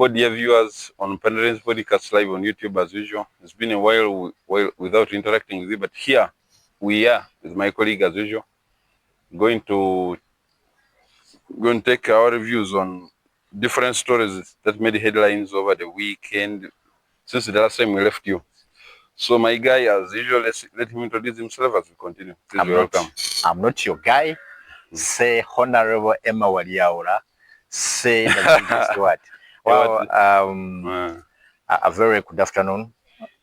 Hello, dear viewers on Pendrain's Podcast Live on YouTube as usual. It's been a while without interacting with you, but here we are with my colleague as usual, going to take our reviews on different stories that made headlines over the weekend since the last time we left you. So my guy, as usual, let him introduce himself as we continue. Please, welcome. I'm not your guy. Say Honorable Emma Walyaula. Say the biggest word. Well, a very good afternoon,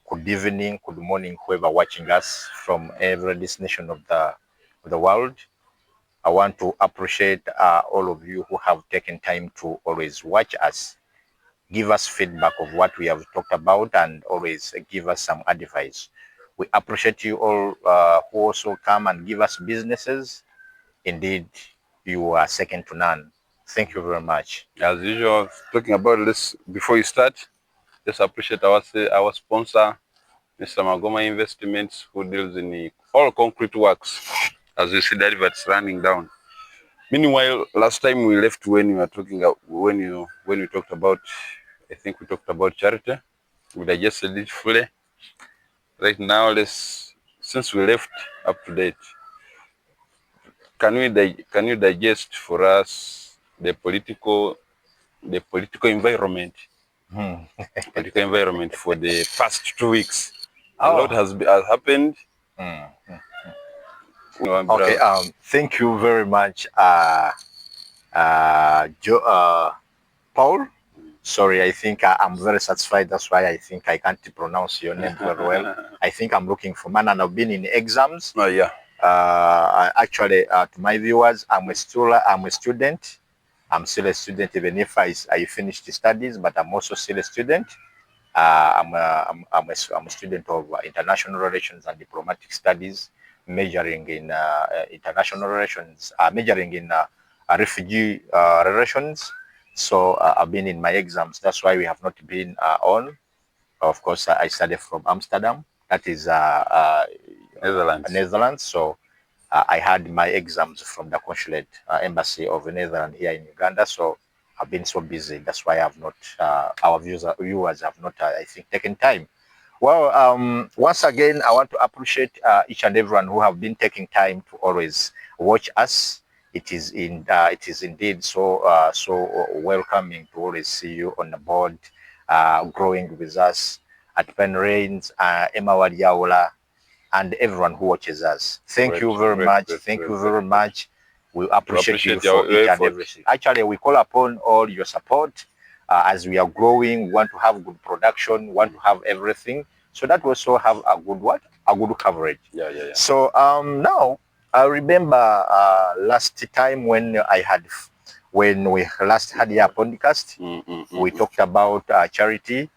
good evening, good morning, whoever watching us from every destination of the world. I want to appreciate all of you who have taken time to always watch us, give us feedback of what we have talked about, and always give us some advice. We appreciate you all who also come and give us businesses. Indeed, you are second to none. Thank you very much. As usual, talking about this before you start, just appreciate our sponsor, Mr. Magoma Investments, who deals in all concrete works. As you see, that it's running down. Meanwhile, last time we left when we were talking when we talked about, I think we talked about charity. We digested it fully. Right now, since we left up to date, can you digest for us the political environment? Political environment for the past 2 weeks. A lot has happened. Okay. Thank you very much, Paul. Sorry, I think I'm very satisfied. That's why I think I can't pronounce your name very well. I think I'm looking for man, and I've been in exams. Oh yeah. Actually, to my viewers, I'm a student. I'm still a student, even if I finished the studies, but I'm also still a student. I'm a student of international relations and diplomatic studies, majoring in international relations, majoring in refugee relations. So I've been in my exams. That's why we have not been on. Of course, I studied from Amsterdam. That is Netherlands. So I had my exams from the consulate embassy of the Netherlands here in Uganda. So I've been so busy. That's why I've not, our viewers have not, I think, taken time. Well, once again, I want to appreciate each and everyone who have been taking time to always watch us. It is indeed so welcoming to always see you on the board, growing with us at Penrains, Emma Walyaula, and everyone who watches us. Thank you very much. Thank you very much. We appreciate you for each and everything. Actually, we call upon all your support as we are growing. We want to have good production, we want to have everything, so that we also have a good coverage. Yeah. So now I remember last time when we last had your podcast, we talked about charity.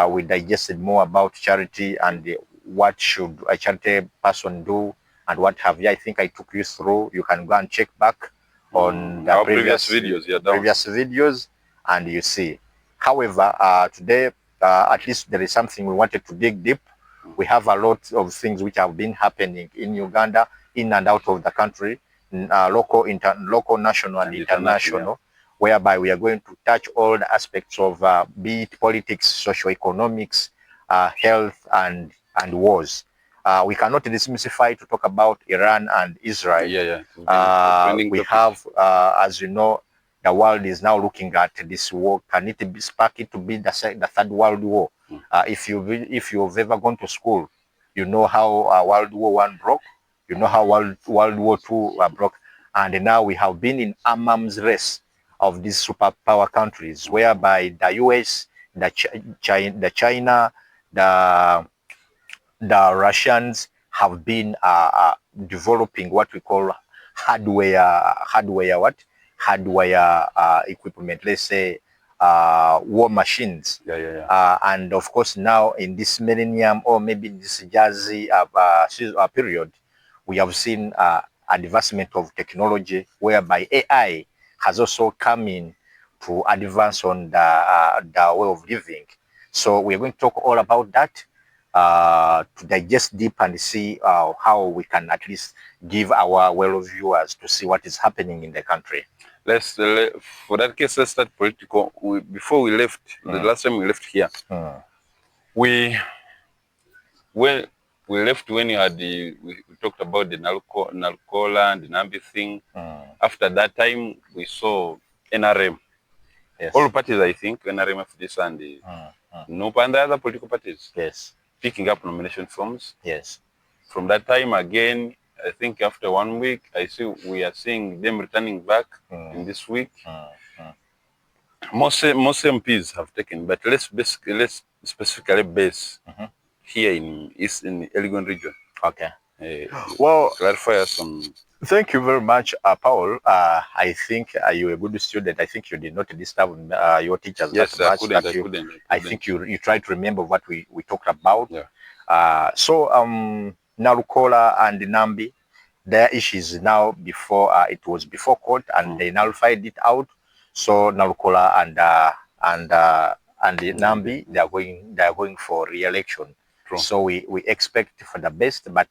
We digested more about charity and what should a charity person do and what have you. I think I took you through. You can go and check back on the previous videos and you see. However, today, at least there is something we wanted to dig deep. We have a lot of things which have been happening in Uganda, in and out of the country, local, national, and international, whereby we are going to touch all the aspects of be it politics, socio-economics, health, and wars. We cannot demystify to talk about Iran and Israel. We have, as you know, the world is now looking at this war. Can it be spark it to be the third world war? If you've ever gone to school, you know how World War I broke. You know how World War II broke. And now we have been in arms race of these superpower countries, whereby the US, the China, the Russians have been developing what we call hardware equipment. Let's say war machines. And of course, now in this millennium, or maybe in this jazzy period, we have seen advancement of technology, whereby AI has also come in to advance on the way of living. So we're going to talk all about that, to digest deep and see how we can at least give our well viewers to see what is happening in the country. for that case, let's start political. Before we left, the last time we left here, we when we left when you had we talked about the Nalcola and the Nambi thing. After that time, we saw NRM. Yes. All parties, I think, NRM, FDS, and the NUP and the other political parties. Yes. Picking up nomination forms. Yes. From that time again, I think after 1 week, we are seeing them returning back in this week. Most MPs have taken, but let's specifically base here in Elgon region. Okay. Well, clarify some. Thank you very much, Paul. I think you're a good student. I think you did not disturb your teachers that much. I think you try to remember what we talked about. Yeah. So Nalukola and Nambi, their issues now before it was before court and they nullified it out. So Nalukola and Nambi, they are going for re-election. True. So we expect for the best, but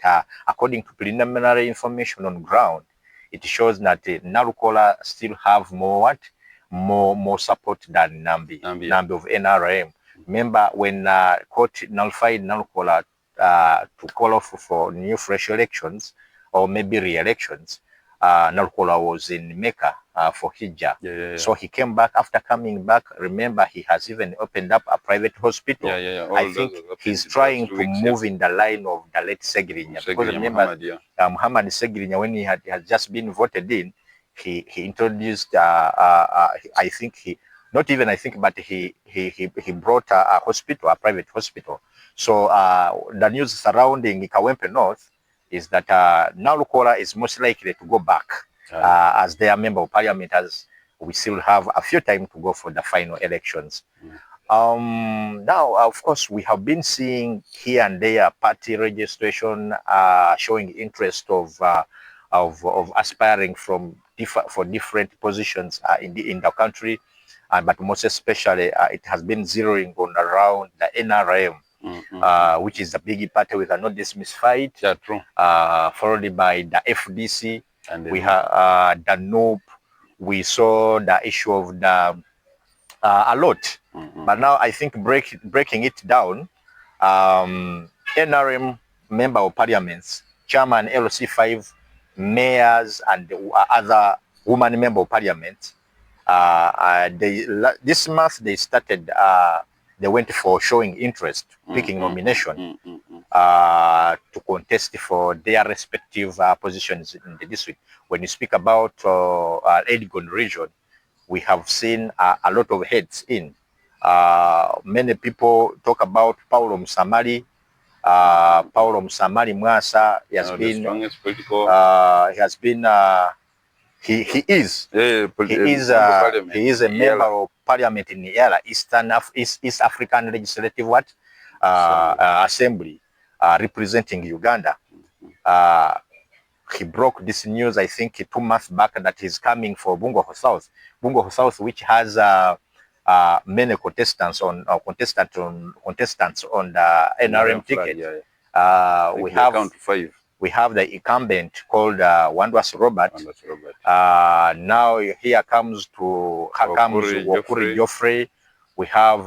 according to preliminary information on ground, it shows that Nalukola still have more support than Nambi of NRM. Remember when court nullified Nalukola to call off for new fresh elections or maybe re-elections, Nalukola was in Mecca for Hijjah. Yeah. So he came back. After coming back, remember, he has even opened up a private hospital. I think he's trying to move in the line of the late Segirinya. Because remember, Muhammad Segirinya, when he had just been voted in, he introduced, I think he brought a hospital, a private hospital. So the news surrounding Kawempe North is that Nalukola is most likely to go back as their member of parliament, as we still have a few time to go for the final elections. Now, of course, we have been seeing here and there party registration showing interest of aspiring for different positions in the country, but most especially it has been zeroing on around the NRM. Which is the big party we cannot dismiss fight. Yeah, true. Followed by the FDC, and we have the NUP. We saw the issue of the a lot, but now I think breaking it down, NRM member of parliaments, chairman LC5, mayors, and other woman member of parliament. This month they started. They went for showing interest, picking nomination to contest for their respective positions in the district. When you speak about Elgon region, we have seen a lot of heads in. Many people talk about Paulo Msamali. Paulo Msamali Mwasa, he has been he is a member of parliament in the East African Legislative Assembly, representing Uganda. He broke this news, I think, 2 months back, that he's coming for Bungo South. Bungo South, which has many contestants on the NRM ticket. We have the incumbent called Wandwas Robert. Now here comes Wakuri Joffrey. We have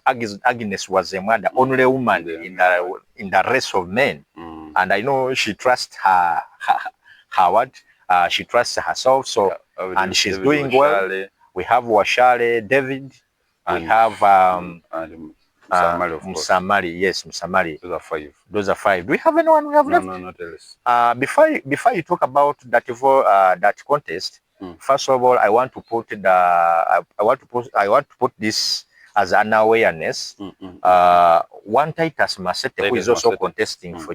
Agnes Wazemwa, the only woman in the race of men, and I know she trusts her she trusts herself. So and she's doing well. We have Washale David. We have Msamali. Yes, Msamali. Those are 5. Do we have anyone we have left? No, not else. Before you talk about that contest, first of all, I want to put this as an awareness. One Titus Masete, who is also contesting for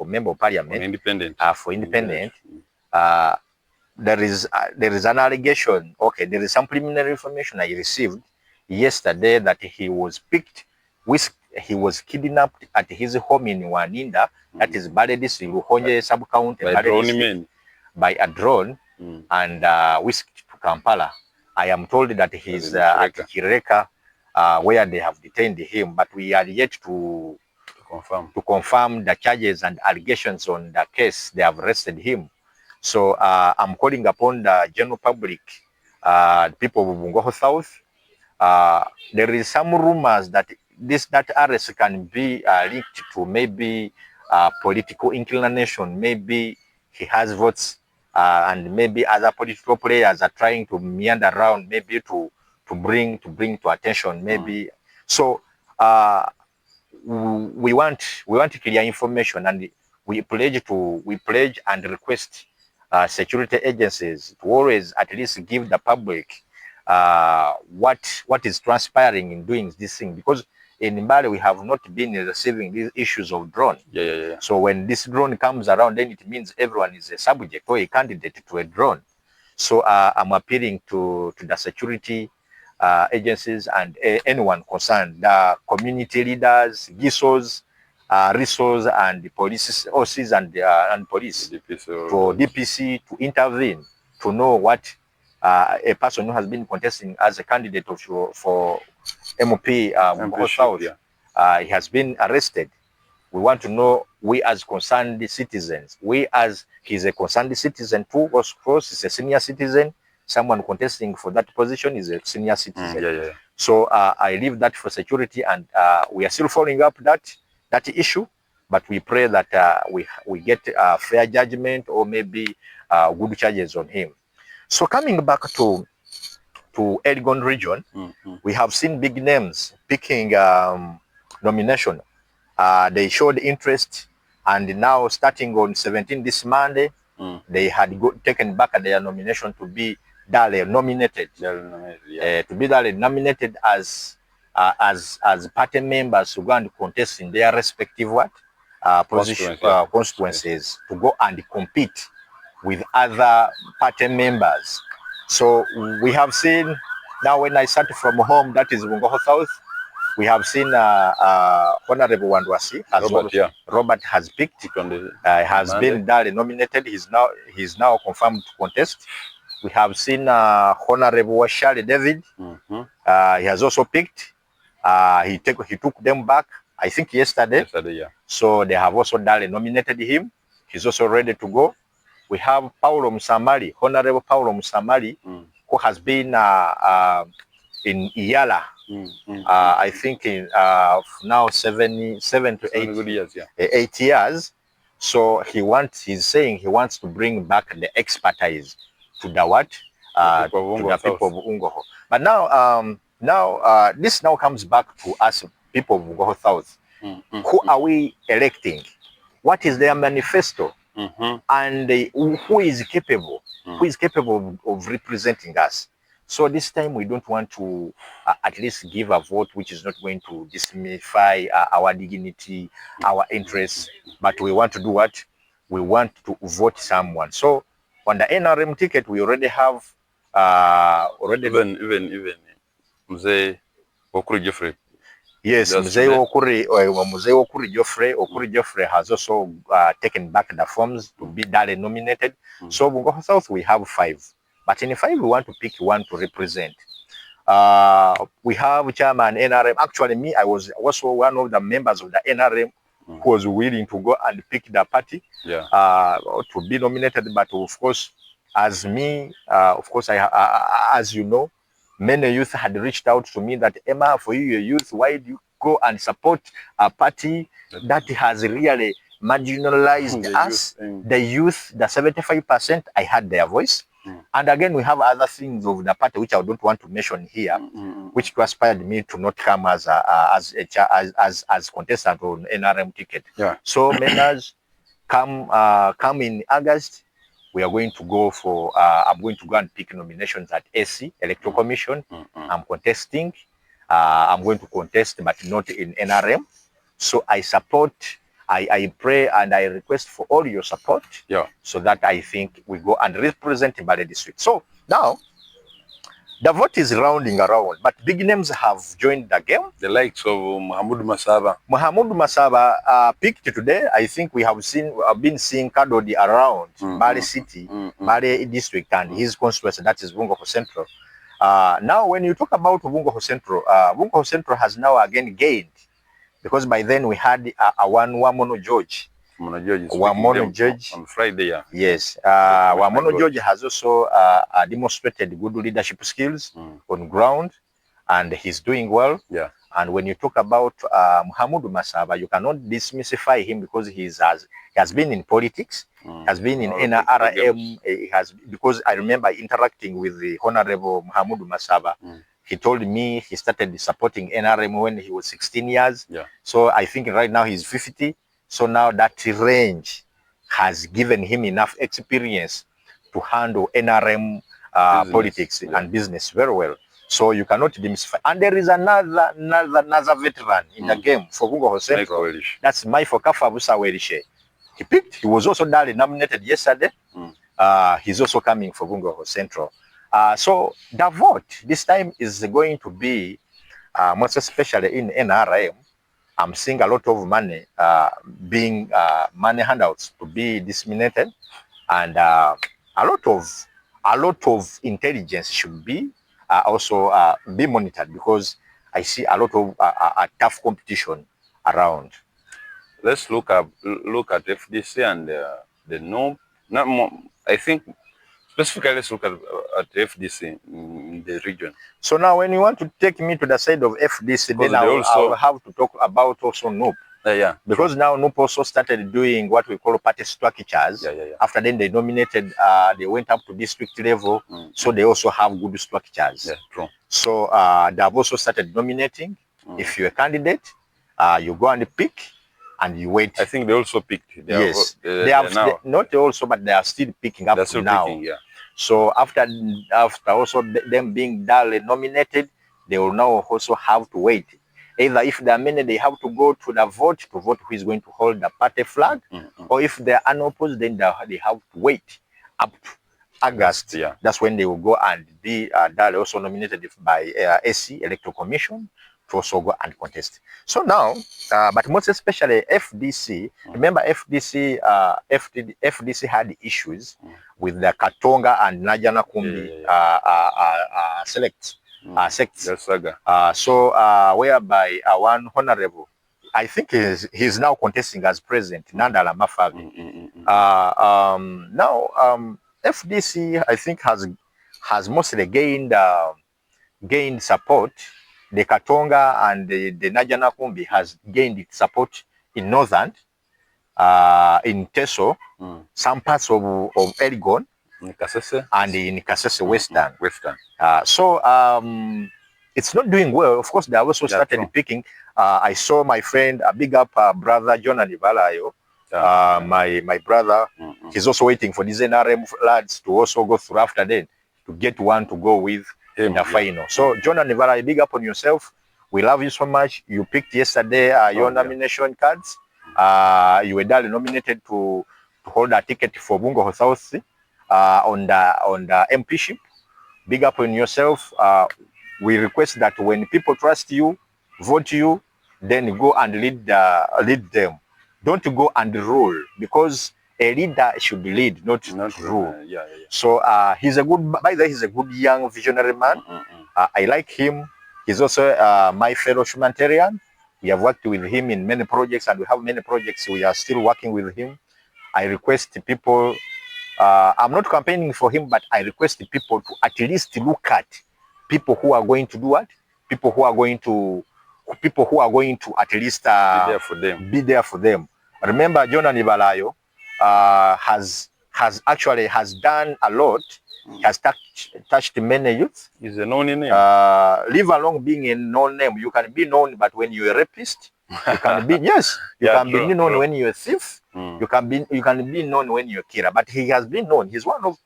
member of parliament, for independent. There is an allegation. Okay, there is some preliminary information I received yesterday that he was picked he was kidnapped at his home in Waninda, that is Bale District, Ruhonje sub-county, by a drone, and whisked to Kampala. I am told that he's at Kireka, where they have detained him, but we are yet to confirm the charges and allegations on the case. They have arrested him. So I'm calling upon the general public, people of Bungoho South. There is some rumors that that arrest can be linked to maybe political inclination. Maybe he has votes, and maybe other political players are trying to meander around, maybe to bring to attention, maybe. So we want clear information, and we pledge and request security agencies to always at least give the public what is transpiring in doing this thing, because in Mbale we have not been receiving these issues of drone. So when this drone comes around, then it means everyone is a subject or a candidate to a drone. So I'm appealing to the security agencies and anyone concerned, the community leaders, GISOs, RISOs, and the police, OCs, and police, for DPC to intervene, to know what a person who has been contesting as a candidate for MP South, he has been arrested. We want to know, we as concerned citizens, he's a concerned citizen too, of course, he's a senior citizen. Someone contesting for that position is a senior citizen. So I leave that for security, and we are still following up that issue, but we pray that we get fair judgment or maybe good charges on him. So coming back to Elgon region, we have seen big names picking nomination. They showed interest, and now starting on 17 this Monday, they had taken back their nomination to be nominated as party members to go and contest in their respective constituencies, to go and compete with other party members. So we have seen, now when I start from home, that is Bungoho South, we have seen Honorable Wandwasi, Robert has picked, has been nominated. He's now confirmed to contest. We have seen Honorable Washali David. He has also picked. He took them back, I think yesterday. So they have also nominated him. He's also ready to go. We have Paulo Musamali, Honorable Paulo Musamali, who has been in Iyala. I think in now 7 to 8 years. So he's saying he wants to bring back the expertise to the to the people of Ungoho. But now this now comes back to us, people of Ungoho South. Who are we electing? What is their manifesto? And who is capable? Who is capable of representing us? So this time we don't want to at least give a vote which is not going to dismissify our dignity, our interests, but we want to do what? We want to vote someone. So on the NRM ticket, we already have even Mzee Okuri Geoffrey. Yes, Mzee Okuri Geoffrey has also taken back the forms to be nominated. So Bungoho South, we have 5. But in 5, we want to pick one to represent. We have chairman NRM. Actually, me, I was also one of the members of the NRM who was willing to go and pick the party to be nominated. But of course, as me, as you know, many youth had reached out to me that, Emma, for you, youth, why do you go and support a party that has really marginalized us, the youth, the 75%? I had their voice. And again, we have other things of the party which I don't want to mention here, which inspired me to not come as contestant on NRM ticket. So members, come in August. We are going to go for. I'm going to go and pick nominations at AC Electoral Commission. I'm contesting. I'm going to contest, but not in NRM. So I support. I pray and I request for all your support, so that I think we go and represent Mbale district. So now, the vote is rounding around, but big names have joined the game. The likes of Mohamud Masaba. Mohamud Masaba picked today. I think we have been seeing Kadodi around Mbale City, Mbale district, and his constituency, that is Bungoho Central. Now, when you talk about Bungoho Central has now again gained. Because by then we had a one Wamono George. Wamono George on Friday. Yeah. Yes. Wamono George has also demonstrated good leadership skills on ground, and he's doing well. Yeah. And when you talk about Muhammadu Masaba, you cannot dismissify him because he has been in politics, has been in NRM. Because I remember interacting with the Honorable Muhammadu Masaba. He told me he started supporting NRM when he was 16 years. Yeah. So I think right now he's 50. So now that range has given him enough experience to handle NRM politics and business very well. So you cannot demystify. And there is another veteran in the game for Bungo Central. That's Maifo Kafabusa Werishe. He was also nominated yesterday. He's also coming for Bungo Central. So the vote this time is going to be, most especially in NRM, I'm seeing a lot of money being money handouts to be disseminated, and a lot of intelligence should be also be monitored, because I see a lot of tough competition around. Let's look at FDC and the NOB. I think specifically let's look at FDC in the region. So now when you want to take me to the side of FDC, then I will have to talk about also NOB. Yeah. Because now NOB also started doing what we call party structures. Yeah. After then they nominated, they went up to district level, so they also have good structures. Yeah, true. So they have also started nominating. If you're a candidate, you go and pick, and you wait. I think they also picked. They have not also, but they are still picking up now. Yeah. So after also them being duly nominated, they will now also have to wait. Either if there are many, they have to go to the vote to vote who is going to hold the party flag, or if they are unopposed, then they have to wait up to August. Yeah. That's when they will go and be duly also nominated by SC Electoral Commission to also go and contest. So now, but most especially FDC, remember FDC had issues with the Katonga and Najana Kumbi sects. So whereby one honorable, I think he's now contesting as president, Nandala Mafabi. Now FDC, I think, has mostly gained support. The Katonga and the Najana Kumbi has gained support in northern, in Teso, some parts of Elgon, and in Kasese Western. So it's not doing well. Of course, they have also started picking. I saw my friend, a big up brother, John Anivalayo, my brother. He's also waiting for these NRM lads to also go through after then to get one to go with in the final. So John Anivalayo, big up on yourself. We love you so much. You picked yesterday your nomination cards. You were duly nominated to hold a ticket for Bungo South on the MPship. Big up on yourself. We request that when people trust you, vote you, then go and lead them. Don't go and rule, because a leader should lead, not rule. So he's a good young visionary man. I like him. He's also my fellow humanitarian. We have worked with him in many projects, and we have many projects we are still working with him. I request people, I'm not campaigning for him, but I request people to at least look at people who are going to do what? People who are going to at least be there for them. Remember, John Anibalayo has done a lot. He has touched many youth. He's a known name. Leave alone being a known name. You can be known, but when you're a rapist, you can be be known when you're a thief. You can be known when you're a killer. But he has been known. He's one of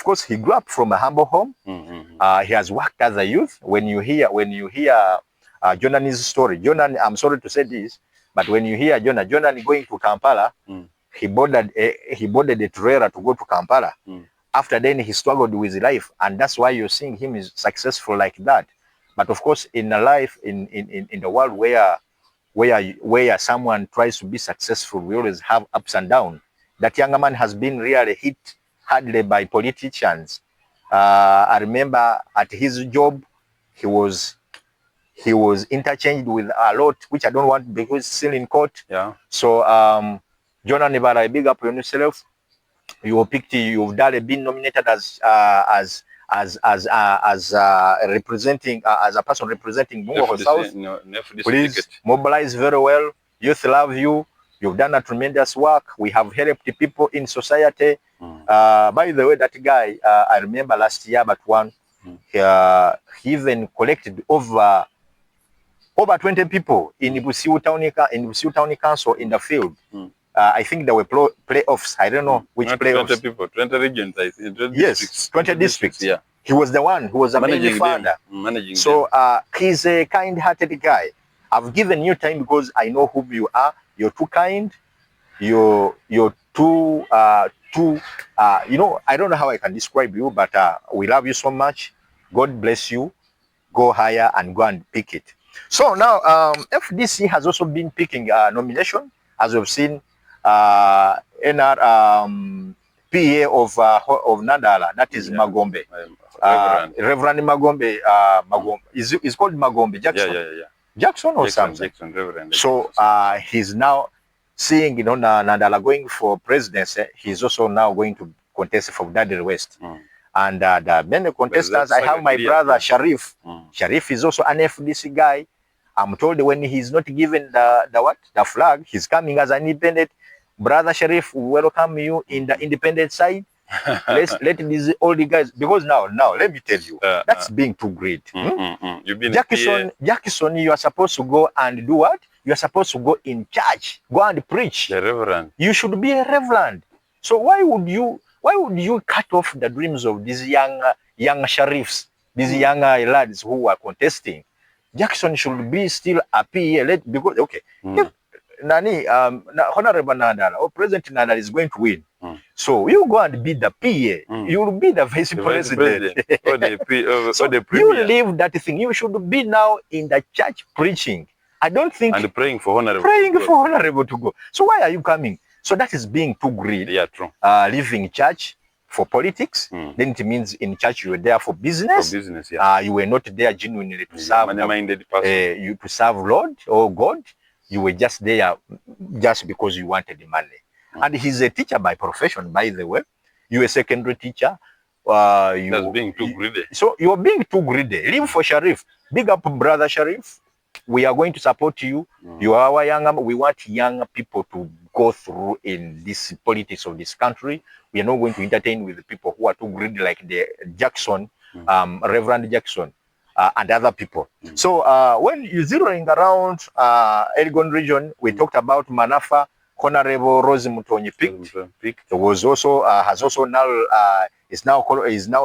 course, he grew up from a humble home. He has worked as a youth. When you hear Jonan's story, Jonan, I'm sorry to say this, but when you hear Jonan going to Kampala, he boarded a trailer to go to Kampala. After then, he struggled with life, and that's why you're seeing him is successful like that. But of course, in a life, in the world where someone tries to be successful, we always have ups and downs. That younger man has been really hit hardly by politicians. I remember at his job, he was interchanged with a lot, which I don't want because it's still in court. Yeah. So Jonah Nibara, big up on yourself. You've been nominated as representing as a person representing Bungo South. Please mobilize very well. Youth love you. You've done a tremendous work. We have helped people in society. By the way, that guy, I remember last year, but one, he even collected over 20 people in Busiu Town Council in the field. I think there were playoffs. I don't know which playoffs. 20 people, 20 regions, I think. 20 yes, districts. 20 districts. Yeah. He was the one who was a managing father. So he's a kind-hearted guy. I've given you time because I know who you are. You're too kind. You're too you know, I don't know how I can describe you, but we love you so much. God bless you. Go higher and go and pick it. So now FDC has also been picking nomination, as we've seen. NR PA of Nadala, that is Magombe. Reverend Magombe. Magombe is called Magombe Jackson. Jackson or something. Jackson, Reverend. So he's now seeing, you know, Nadala going for presidency. He's also now going to contest for Daddy West. And the many contestants, I have my brother Sharif. Sharif is also an FDC guy. I'm told when he's not given the flag, he's coming as an independent. Brother Sharif, we welcome you in the independent side. Let these all the guys, because now let me tell you, that's being too great. You've been Jackson, you are supposed to go and do what? You are supposed to go in church, go and preach. The reverend. You should be a reverend. So why would you cut off the dreams of these young Sharifs, these young lads who are contesting? Jackson should be still a PA, because okay. If Honorable Nadala or President Nadala is going to win. So you go and be the PA. You will be the vice president. So you leave that thing. You should be now in the church preaching. I don't think. And praying for Honorable. To go. So why are you coming? So that is being too greedy. Yeah, true. Leaving church for politics. Then it means in church you were there for business. For business, yeah. You were not there genuinely to serve. Money-minded person. You to serve Lord or God. You were just there just because you wanted the money. And he's a teacher by profession, by the way. You're a secondary teacher. That's being too greedy. So you're being too greedy. Leave for Sharif. Big up, brother Sharif. We are going to support you. You are our young. We want young people to go through in this politics of this country. We are not going to entertain with the people who are too greedy, like the Jackson, Reverend Jackson. And other people. So when you're zeroing around Elgon region, we talked about Manafa. Honorable Rose Mutonyi picked. It was also has also now is now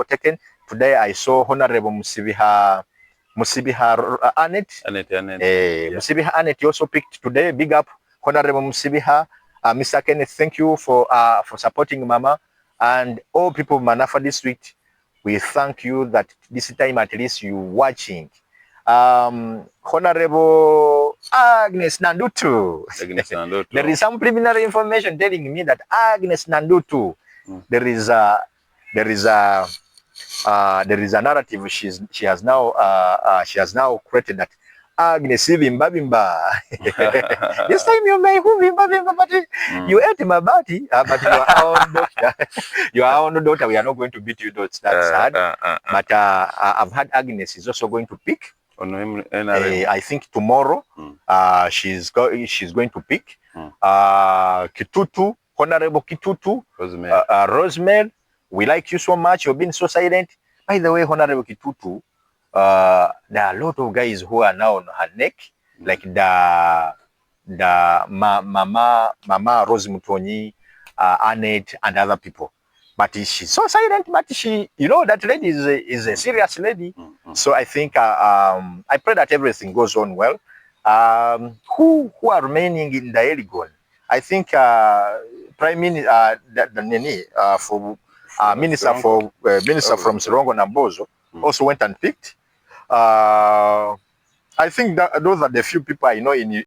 taken. Today I saw Honorable Musibiha Anet. Musibiha Anet also picked today. Big up Honorable Musibiha. Mr. Kenneth, thank you for supporting Mama and all people of Manafa district. We thank you that this time at least you watching. Honorable Agnes Nandutu. There is some preliminary information telling me that Agnes Nandutu, there is a narrative she has now created that Agnes Bimba. This time you may Bimba, but you ate my body, but you are our own daughter. We are not going to beat you, that's sad. But I've had Agnes is also going to pick. I think tomorrow she's going to pick Kitutu, Honorable Kitutu, Rosemary. We like you so much. You've been so silent. By the way, Honorable Kitutu, there are a lot of guys who are now on her neck, like the Mama Rose Mutonyi, Annette, and other people. But she's so silent. But she, you know, that lady is a serious lady. So I think I pray that everything goes on well. Who are remaining in the Eligon? I think Prime Minister Minister from Sirongo Nambozo also went and picked. I think that those are the few people I know in